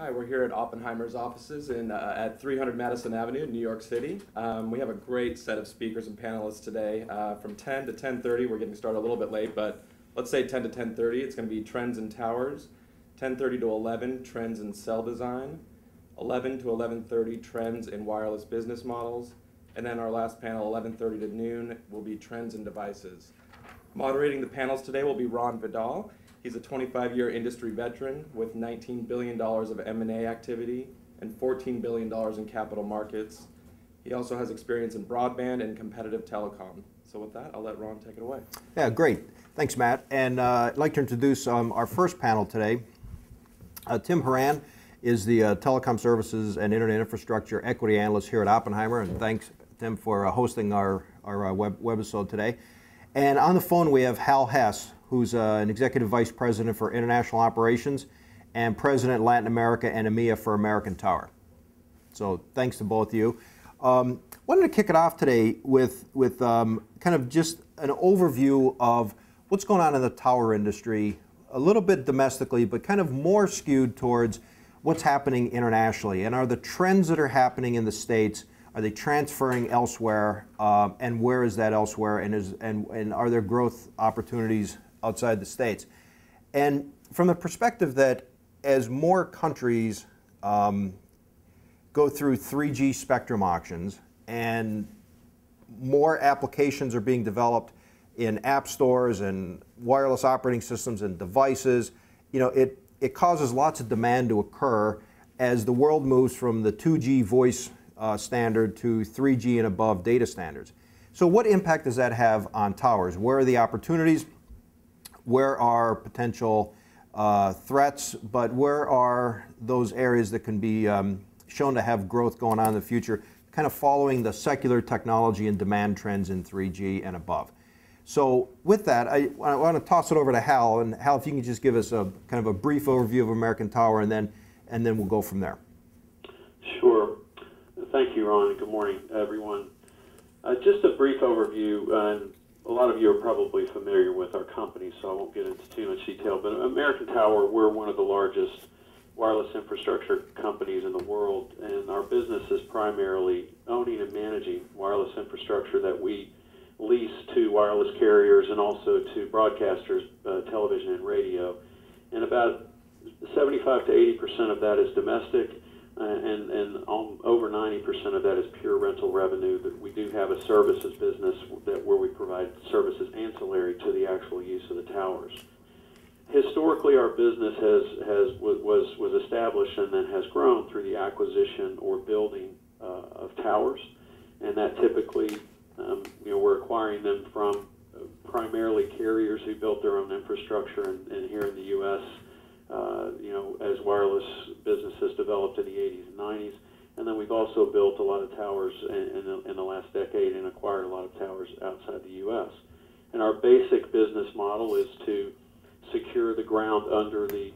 Hi, we're here at Oppenheimer's offices at 300 Madison Avenue in New York City. We have a great set of speakers and panelists today. From 10 to 10:30, we're getting started a little bit late, but let's say 10 to 10:30, it's going to be Trends in Towers. 10:30 to 11, Trends in Cell Design. 11 to 11:30, Trends in Wireless Business Models. And then our last panel, 11:30 to noon, will be Trends in Devices. Moderating the panels today will be Ron Vidal. He's a 25-year industry veteran with $19 billion of M&A activity and $14 billion in capital markets. He also has experience in broadband and competitive telecom. So with that, I'll let Ron take it away. Yeah, great. Thanks, Matt. And I'd like to introduce our first panel today. Tim Horan is the Telecom Services and Internet Infrastructure Equity Analyst here at Oppenheimer. And thanks, Tim, for hosting our webisode today. And on the phone, we have Hess, who's an Executive Vice President for International Operations and President Latin America and EMEA for American Tower. So thanks to both of you. Wanted to kick it off today with kind of just an overview of what's going on in the tower industry, a little bit domestically, but kind of more skewed towards what's happening internationally. And are the trends that are happening in the States, are they transferring elsewhere, and where is that elsewhere, and are there growth opportunities outside the States? And from the perspective that as more countries go through 3G spectrum auctions and more applications are being developed in app stores and wireless operating systems and devices, you know, it causes lots of demand to occur as the world moves from the 2G voice standard to 3G and above data standards. So what impact does that have on towers? Where are the opportunities? Where are potential threats? But where are those areas that can be shown to have growth going on in the future, kind of following the secular technology and demand trends in 3G and above? So with that, I want to toss it over to Hal. And Hal, if you can just give us a kind of a brief overview of American Tower, and then we'll go from there. Sure. Thank you, Ron. Good morning, everyone. Just a brief overview, and a lot of you are probably familiar with our company, so I won't get into too much detail. But American Tower, we're one of the largest wireless infrastructure companies in the world, and our business is primarily owning and managing wireless infrastructure that we lease to wireless carriers and also to broadcasters, television and radio. And about 75 to 80% of that is domestic, and over 90% of that is pure rental revenue. That we do have a services business where we provide services ancillary to the actual use of the towers. Historically, our business was established and then has grown through the acquisition or building of towers, and that typically, we're acquiring them from primarily carriers who built their own infrastructure, and here in the U.S. As wireless businesses developed in the 80s and 90s. And then we've also built a lot of towers in the last decade and acquired a lot of towers outside the U.S. And our basic business model is to secure the ground under the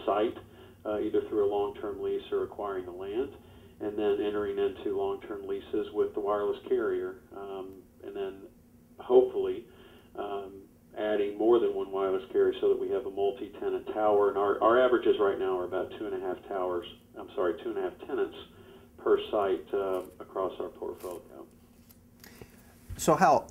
site, either through a long-term lease or acquiring the land, and then entering into long-term leases with the wireless carrier, and then hopefully adding more than one wireless carrier so that we have a multi-tenant tower. And our averages right now are about 2.5 tenants per site across our portfolio. So Hal,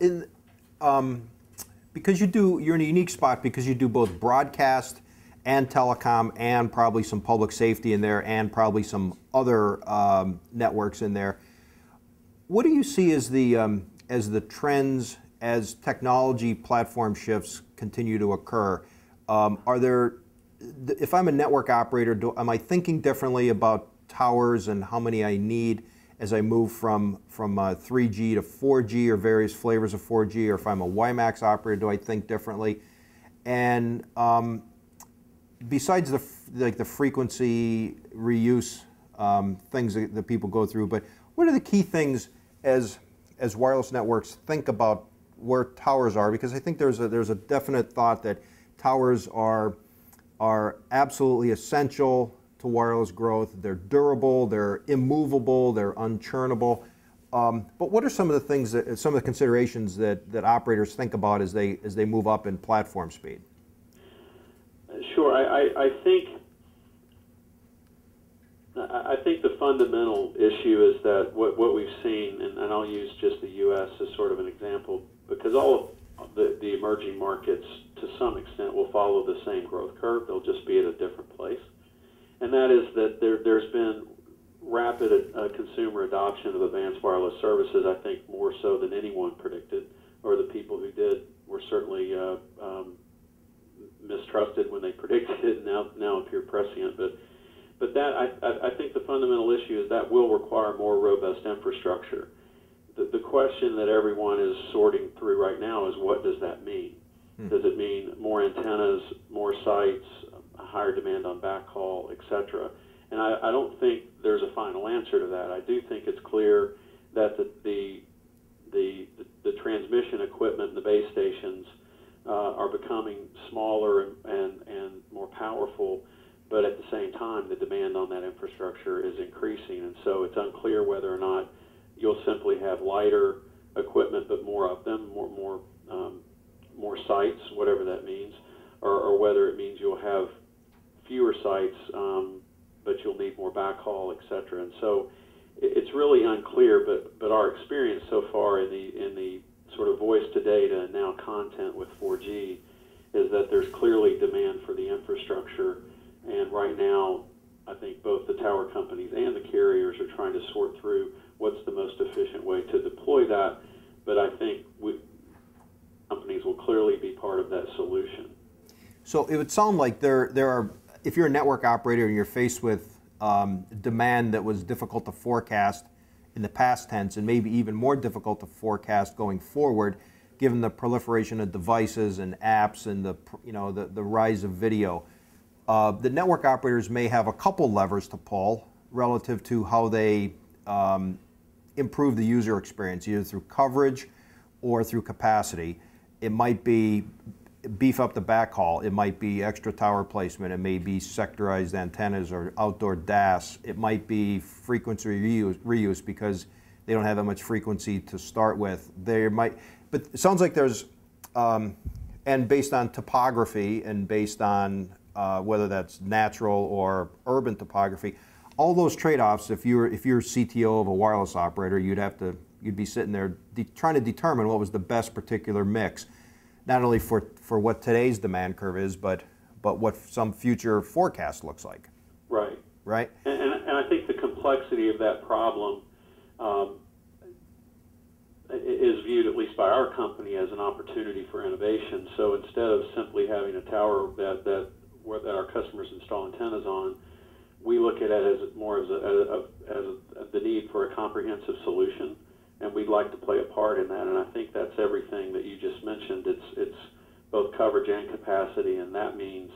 because you're in a unique spot because you do both broadcast and telecom and probably some public safety in there and probably some other networks in there. What do you see as the trends as technology platform shifts continue to occur? If I'm a network operator, am I thinking differently about towers and how many I need as I move from 3G to 4G or various flavors of 4G? Or if I'm a WiMAX operator, do I think differently? And besides the frequency reuse things that people go through, but what are the key things as wireless networks think about where towers are? Because I think there's a definite thought that towers are absolutely essential to wireless growth. They're durable, they're immovable, they're unchurnable. But what are some of the things some of the considerations that operators think about as they move up in platform speed? Sure. I think I think the fundamental issue is that what we've seen, and I'll use just the U.S. as sort of an example, because all of the emerging markets, to some extent, will follow the same growth curve. They'll just be at a different place. And that is that there's been rapid consumer adoption of advanced wireless services, I think more so than anyone predicted, or the people who did were certainly mistrusted when they predicted it, and now appear prescient. But that, I think the fundamental issue is that will require more robust infrastructure. The question that everyone is sorting through right now is, what does that mean? Does it mean more antennas, more sites, a higher demand on backhaul, et cetera? And I don't think there's a final answer to that. I do think it's clear that the transmission equipment and the base stations are becoming smaller and more powerful, but at the same time, the demand on that infrastructure is increasing, and so it's unclear whether or not you'll simply have lighter equipment, but more of them, more sites, whatever that means, or whether it means you'll have fewer sites, but you'll need more backhaul, et cetera. And so it's really unclear, but our experience so far in the sort of voice to data and now content with 4G is that there's clearly demand for the infrastructure. And right now, I think both the tower companies and the carriers are trying to sort through what's the most efficient way to deploy that. But I think companies will clearly be part of that solution. So it would sound like there are, if you're a network operator and you're faced with demand that was difficult to forecast in the past tense, and maybe even more difficult to forecast going forward, given the proliferation of devices and apps and the rise of video. The network operators may have a couple levers to pull relative to how they improve the user experience, either through coverage or through capacity. It might be beef up the backhaul. It might be extra tower placement. It may be sectorized antennas or outdoor DAS. It might be frequency reuse because they don't have that much frequency to start with. But it sounds like there's, and based on topography and based on whether that's natural or urban topography, all those trade-offs. If you're CTO of a wireless operator, you'd be sitting there trying to determine what was the best particular mix, not only for what today's demand curve is, but what some future forecast looks like. Right. Right. And I think the complexity of that problem is viewed, at least by our company, as an opportunity for innovation. So instead of simply having a tower that our customers install antennas on, we look at it as more as the need for a comprehensive solution, and we'd like to play a part in that. And I think that's everything that you just mentioned. It's both coverage and capacity, and that means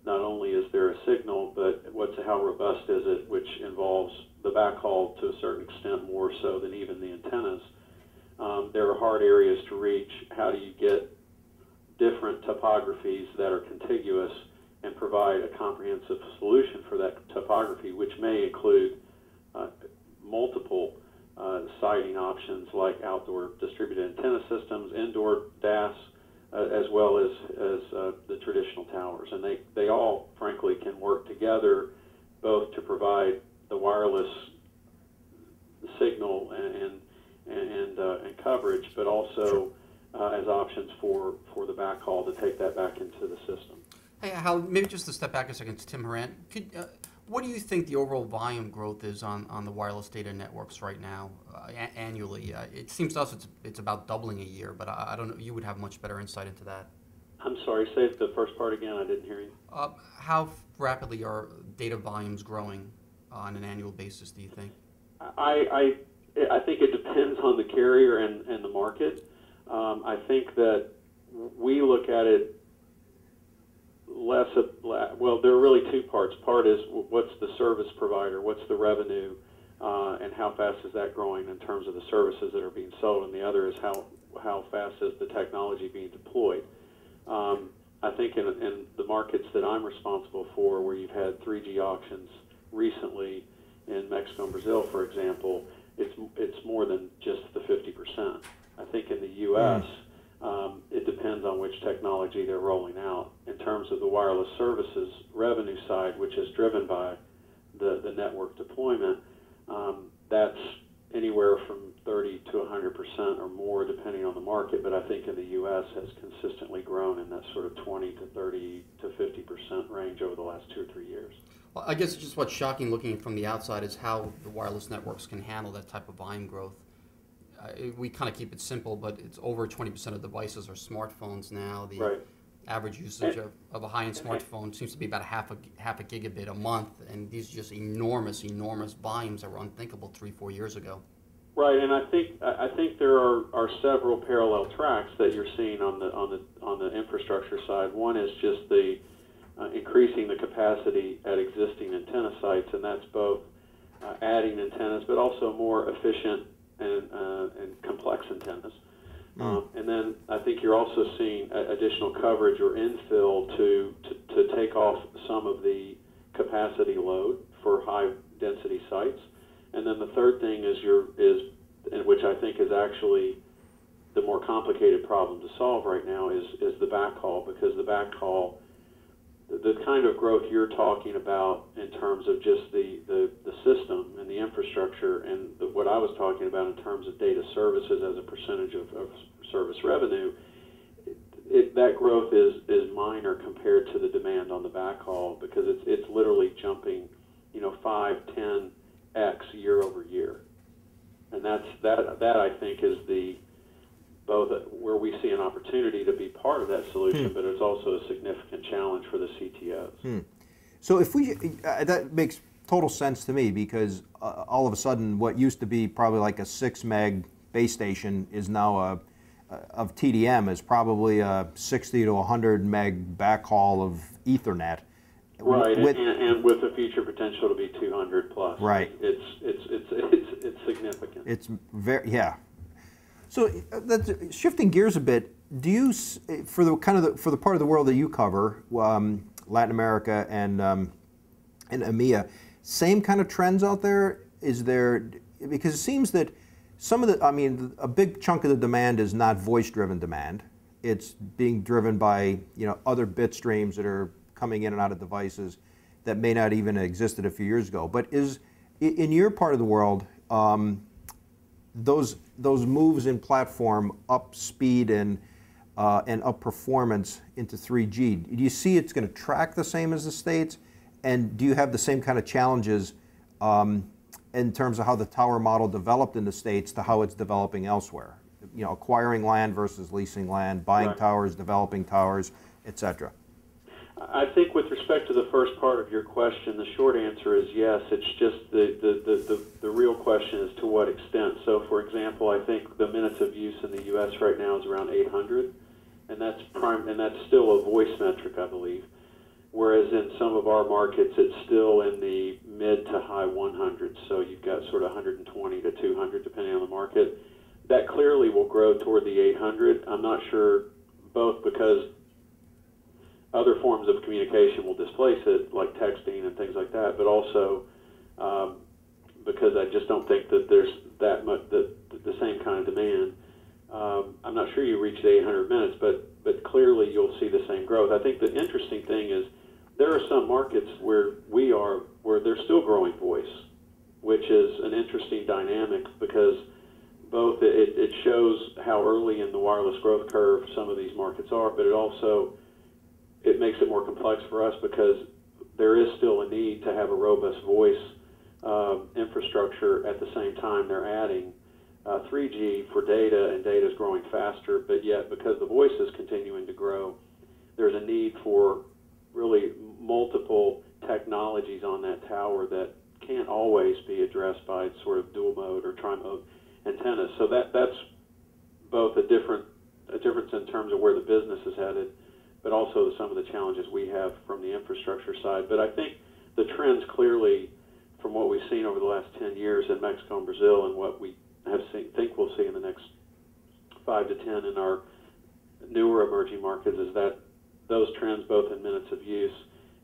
not only is there a signal, but how robust is it, which involves the backhaul to a certain extent more so than even the antennas. There are hard areas to reach. How do you get different topographies that are contiguous and provide a comprehensive solution for that topography, which may include multiple siting options like outdoor distributed antenna systems, indoor DAS, as well as the traditional towers. And they all, frankly, can work together both to provide the wireless signal and coverage, but also as options for the backhaul to take that back into the system. Hey, Hal, maybe just to step back a second to Tim Horan. What do you think the overall volume growth is on the wireless data networks right now, annually? It seems to us it's about doubling a year, but I don't know. You would have much better insight into that. I'm sorry, say the first part again. I didn't hear you. How rapidly are data volumes growing on an annual basis, do you think? I think it depends on the carrier and the market. I think that we look at it well, there are really two parts. Part is what's the service provider, what's the revenue, and how fast is that growing in terms of the services that are being sold, and the other is how fast is the technology being deployed. I think in the markets that I'm responsible for, where you've had 3G auctions recently in Mexico and Brazil, for example, it's more than just the 50%. I think in the U.S., it depends on which technology they're rolling out. In terms of the wireless services revenue side, which is driven by the network deployment, that's anywhere from 30 to 100% or more, depending on the market. But I think in the U.S. has consistently grown in that sort of 20 to 30 to 50% range over the last 2 or 3 years. Well, I guess just what's shocking looking from the outside is how the wireless networks can handle that type of volume growth. We kind of keep it simple, but it's over 20% of devices are smartphones now. The Right. average usage of a high-end smartphone seems to be about half a gigabit a month, and these are just enormous volumes that were unthinkable 3-4 years ago. Right, and I think there are several parallel tracks that you're seeing on the infrastructure side. One is just the increasing the capacity at existing antenna sites, and that's both adding antennas, but also more efficient and complex antennas. And then I think you're also seeing additional coverage or infill to take off some of the capacity load for high density sites. And then the third thing is which I think is actually the more complicated problem to solve right now is the backhaul, because the backhaul, the kind of growth you're talking about in terms of just the system and the infrastructure, and what I was talking about in terms of data services as a percentage of service revenue, that growth is minor compared to the demand on the backhaul, because it's literally jumping, 5-10x year over year, and that I think is both where we see an opportunity to be part of that solution, but it's also a significant challenge for the CTOs. So if that makes total sense to me, because all of a sudden what used to be probably like a 6 meg base station is now of TDM is probably a 60 to 100 meg backhaul of Ethernet. Right, and with the future potential to be 200 plus. Right. It's significant. It's yeah. So shifting gears a bit, do you, for the part of the world that you cover, Latin America and EMEA, same kind of trends out there? Is there, because it seems that some of a big chunk of the demand is not voice-driven demand. It's being driven by other bit streams that are coming in and out of devices that may not even have existed a few years ago. But in your part of the world, those moves in platform up speed and up performance into 3G, do you see it's going to track the same as the States? And do you have the same kind of challenges in terms of how the tower model developed in the States to how it's developing elsewhere? Acquiring land versus leasing land, buying Right. towers, developing towers, etc. I think with respect to the first part of your question, the short answer is yes. It's just the real question is to what extent. So, for example, I think the minutes of use in the U.S. right now is around 800, and that's still a voice metric, I believe. Whereas in some of our markets, it's still in the mid to high 100s. So you've got sort of 120 to 200, depending on the market. That clearly will grow toward the 800. I'm not sure, both because other forms of communication will displace it, like texting and things like that, but also because I just don't think that there's that much the same kind of demand. I'm not sure you reach the 800 minutes, but clearly you'll see the same growth. I think the interesting thing is there are some markets where they're still growing voice, which is an interesting dynamic, because both it shows how early in the wireless growth curve some of these markets are, but it makes it more complex for us, because there is still a need to have a robust voice infrastructure. At the same time, they're adding 3G for data, and data is growing faster, but yet because the voice is continuing to grow, there's a need for really multiple technologies on that tower that can't always be addressed by sort of dual mode or tri-mode antennas. So that's both a difference in terms of where the business is headed, but also some of the challenges we have from the infrastructure side. But I think the trends clearly, from what we've seen over the last 10 years in Mexico and Brazil, and what we think we'll see in the next 5 to 10 in our newer emerging markets, is that those trends, both in minutes of use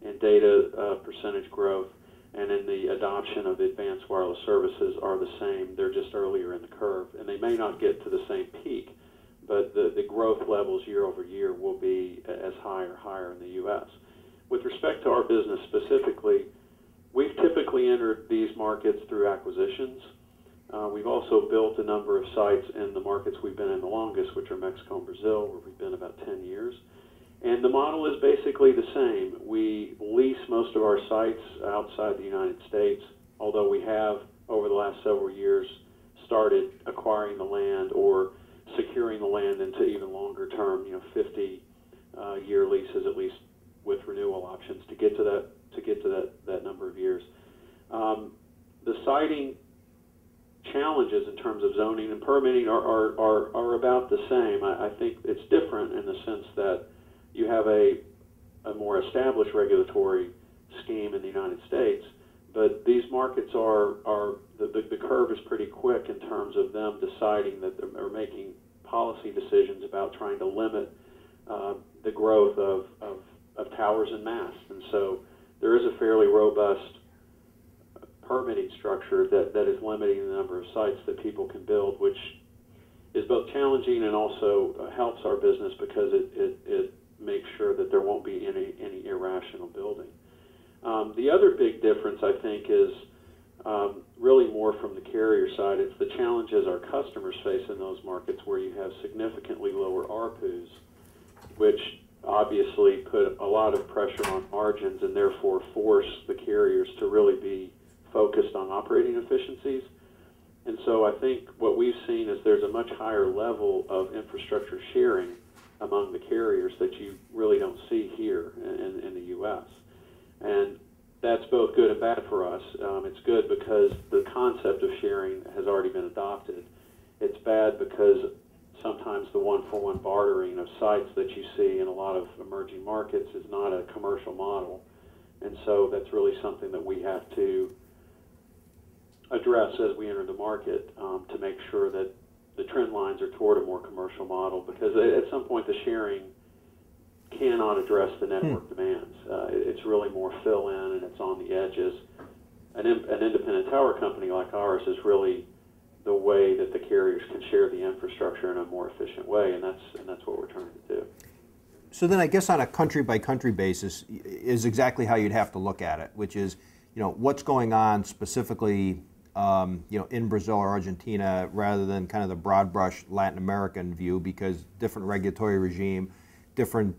and data percentage growth and in the adoption of advanced wireless services, are the same. They're just earlier in the curve, and they may not get to the same peak, but the growth levels year over year will be as high or higher in the U.S. With respect to our business specifically, we've typically entered these markets through acquisitions. We've also built a number of sites in the markets we've been in the longest, which are Mexico and Brazil, where we've been about 10 years. And the model is basically the same. We lease most of our sites outside the United States, although we have, over the last several years, started acquiring the land or securing the land into even longer term, 50-year leases, at least with renewal options to get to that number of years. The siting challenges in terms of zoning and permitting are about the same. I think it's different in the sense that you have a more established regulatory scheme in the United States, but these markets the curve is pretty quick in terms of them deciding that they're making policy decisions about trying to limit the growth of towers and masts. And so there is a fairly robust permitting structure that is limiting the number of sites that people can build, which is both challenging and also helps our business because it makes sure that there won't be any irrational building. The other big difference, I think, is really more from the carrier side. It's the challenges our customers face in those markets where you have significantly lower ARPUs, which obviously put a lot of pressure on margins and therefore force the carriers to really be focused on operating efficiencies. And so I think what we've seen is there's a much higher level of infrastructure sharing among the carriers that you really don't see here in the U.S. And that's both good and bad for us. It's good because the concept of sharing has already been adopted. It's bad because sometimes the one-for-one bartering of sites that you see in a lot of emerging markets is not a commercial model. And so that's really something that we have to address as we enter the market to make sure that the trend lines are toward a more commercial model, because at some point the sharing cannot address the network demands. It's really more fill in and it's on the edges. An independent tower company like ours is really the way that the carriers can share the infrastructure in a more efficient way, and that's what we're trying to do. So then I guess on a country by country basis is exactly how you'd have to look at it, which is, what's going on specifically in Brazil or Argentina, rather than kind of the broad brush Latin American view, because different regulatory regime, different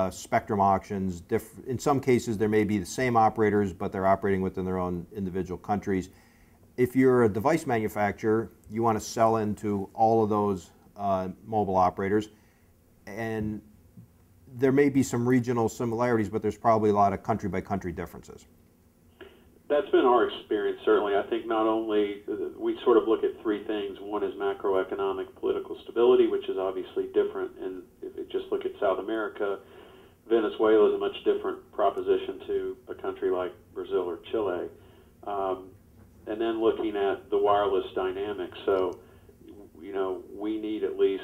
spectrum auctions, in some cases there may be the same operators, but they're operating within their own individual countries. If you're a device manufacturer, you want to sell into all of those mobile operators, and there may be some regional similarities, but there's probably a lot of country by country differences. That's been our experience, certainly. I think not only, we sort of look at three things. One is macroeconomic political stability, which is obviously different. And if you just look at South America, Venezuela is a much different proposition to a country like Brazil or Chile. And then looking at the wireless dynamics. So, we need at least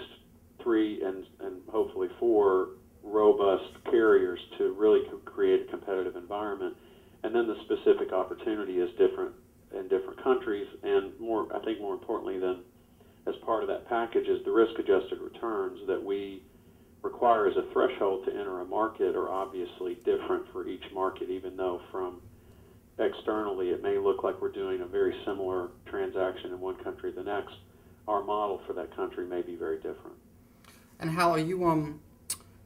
3 and hopefully 4 robust carriers to really create a competitive environment. And then the specific opportunity is different in different countries, and I think more importantly than as part of that package is the risk-adjusted returns that we require as a threshold to enter a market are obviously different for each market, even though from externally it may look like we're doing a very similar transaction in one country to the next. Our model for that country may be very different. And how are you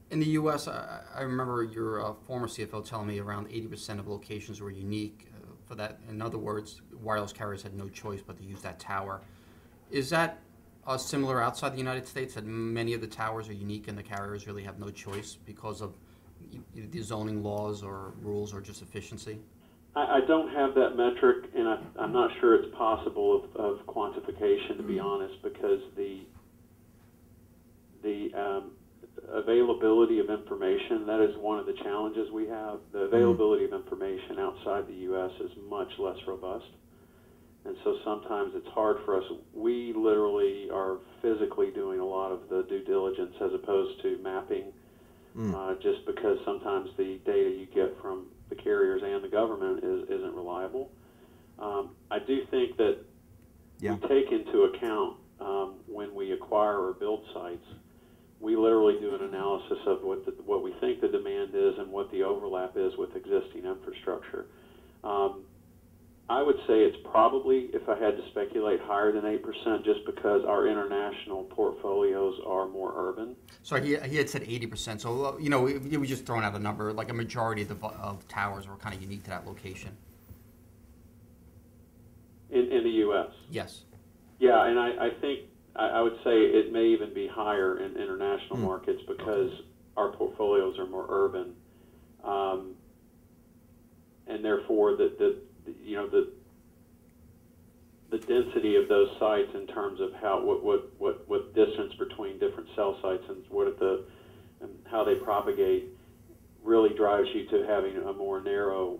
in the U.S., I remember your former CFO telling me around 80% of locations were unique for that. In other words, wireless carriers had no choice but to use that tower. Is that similar outside the United States, that many of the towers are unique and the carriers really have no choice because of the zoning laws or rules or just efficiency? I don't have that metric, and I'm not sure it's possible of quantification, to be honest, because the availability of information, that is one of the challenges we have. The availability of information outside the U.S. is much less robust. And so sometimes it's hard for us. We literally are physically doing a lot of the due diligence as opposed to mapping, just because sometimes the data you get from the carriers and the government isn't reliable. I do think that we take into account when we acquire or build sites, we literally do an analysis of what we think the demand is and what the overlap is with existing infrastructure. I would say it's probably, if I had to speculate, higher than 8%, just because our international portfolios are more urban. So he had said 80%. So he was just throwing out a number. Like a majority of towers were kind of unique to that location. In the U.S. Yes. Yeah, and I think I would say it may even be higher in international markets because our portfolios are more urban, and therefore the density of those sites in terms of what distance between different cell sites and and how they propagate really drives you to having a more narrow,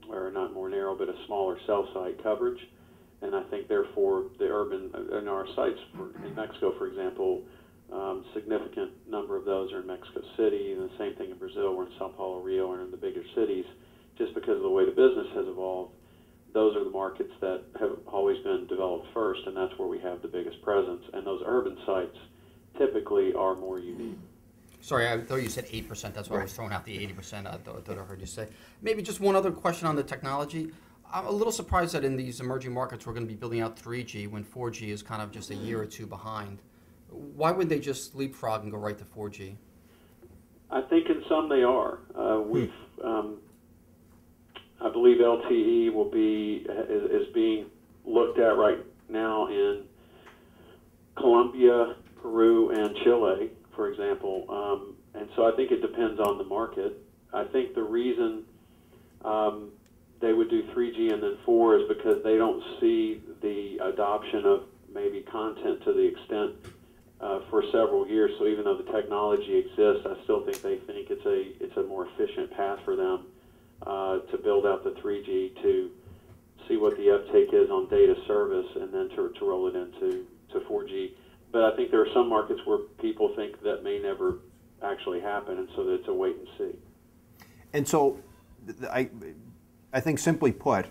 or not more narrow, but a smaller cell site coverage. And I think therefore the urban, in our sites in Mexico, for example, significant number of those are in Mexico City, and the same thing in Brazil. We're in Sao Paulo, Rio, and in the bigger cities. Just because of the way the business has evolved, those are the markets that have always been developed first, and that's where we have the biggest presence. And those urban sites typically are more unique. Sorry, I thought you said 8%. That's why I was throwing out the 80%. I thought I heard you say. Maybe just one other question on the technology. I'm a little surprised that in these emerging markets we're going to be building out 3G when 4G is kind of just a year or two behind. Why would they just leapfrog and go right to 4G? I think in some they are. I believe LTE is being looked at right now in Colombia, Peru, and Chile, for example. And so I think it depends on the market. I think the reason they would do 3G and then 4 is because they don't see the adoption of maybe content to the extent for several years. So even though the technology exists, I still think they think it's a more efficient path for them to build out the 3G to see what the uptake is on data service and then to roll it into 4G. But I think there are some markets where people think that may never actually happen, and so that it's a wait and see. And so I think simply put,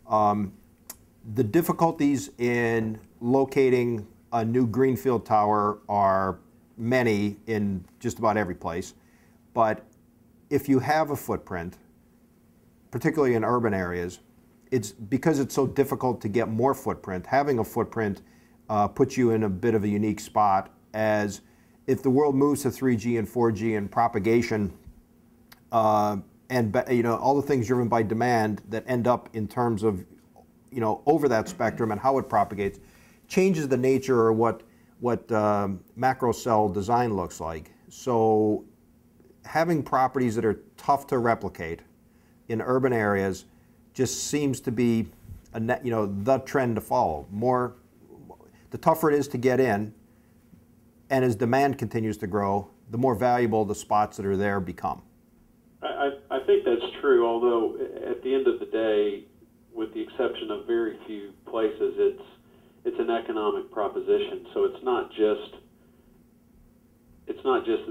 the difficulties in locating a new greenfield tower are many in just about every place. But if you have a footprint, particularly in urban areas, it's because it's so difficult to get more footprint. Having a footprint puts you in a bit of a unique spot, as if the world moves to 3G and 4G and propagation, and all the things driven by demand that end up in terms of over that spectrum and how it propagates, changes the nature or what macro cell design looks like. So having properties that are tough to replicate in urban areas just seems to be the trend to follow. The tougher it is to get in, and as demand continues to grow, the more valuable the spots that are there become. I think that's true, although at the end of the day, with the exception of very few places, it's an economic proposition. So it's not just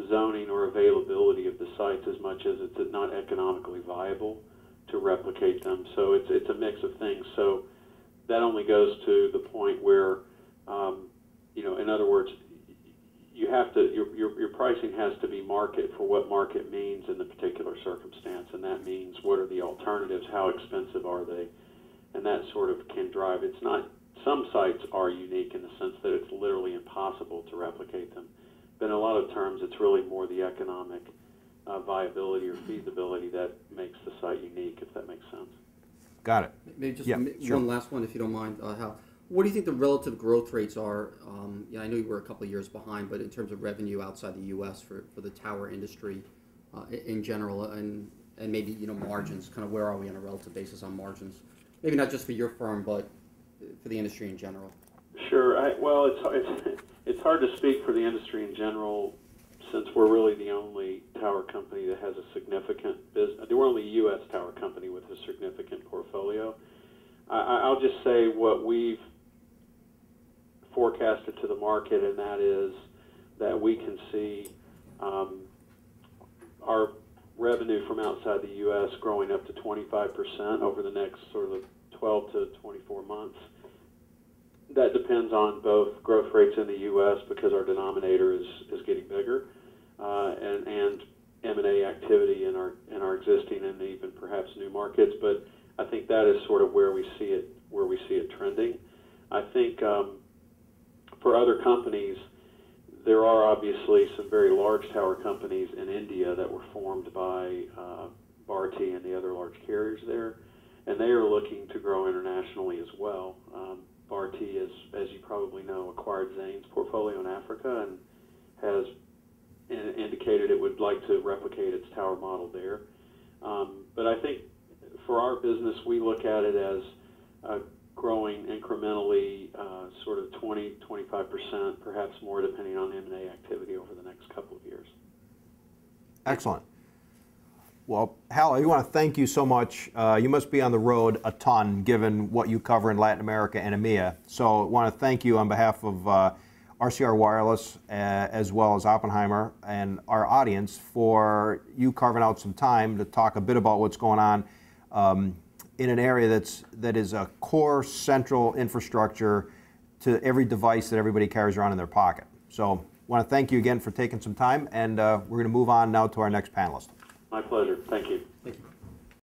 zoning or availability of the sites as much as it's not economically viable to replicate them. So it's a mix of things. So that only goes to the point where, in other words, you have to your pricing has to be market for what market means in the particular circumstance, and that means what are the alternatives, how expensive are they, and that sort of can drive. It's not, some sites are unique in the sense that it's literally impossible to replicate them, but in a lot of terms it's really more the economic viability or feasibility that makes the site unique, if that makes sense. Got it. Maybe just sure. one last one, if you don't mind. What do you think the relative growth rates are? I know you were a couple of years behind, but in terms of revenue outside the U.S. for the tower industry in general, and maybe margins, kind of where are we on a relative basis on margins? Maybe not just for your firm, but for the industry in general. Sure. It's hard to speak for the industry in general, since we're really the only tower company that has a significant business. We're only a U.S. tower company with a significant portfolio. I'll just say what we've forecasted to the market, and that is that we can see our revenue from outside the U.S. growing up to 25% over the next sort of 12 to 24 months. That depends on both growth rates in the U.S. because our denominator is getting bigger, and M&A activity in our existing and even perhaps new markets. But I think that is sort of where we see it trending. I think for other companies, there are obviously some very large tower companies in India that were formed by Bharti and the other large carriers there, and they are looking to grow internationally as well. Bharti, as you probably know, acquired Zane's portfolio in Africa and has indicated it would like to replicate its tower model there. But I think for our business, we look at it as growing incrementally, sort of 20-25%, perhaps more, depending on M&A activity over the next couple of years. Excellent. Well, Hal, I want to thank you so much. You must be on the road a ton, given what you cover in Latin America and EMEA. So I want to thank you on behalf of RCR Wireless, as well as Oppenheimer, and our audience for you carving out some time to talk a bit about what's going on in an area that is a core central infrastructure to every device that everybody carries around in their pocket. So I want to thank you again for taking some time, and we're going to move on now to our next panelist. My pleasure. Thank you. Thank you.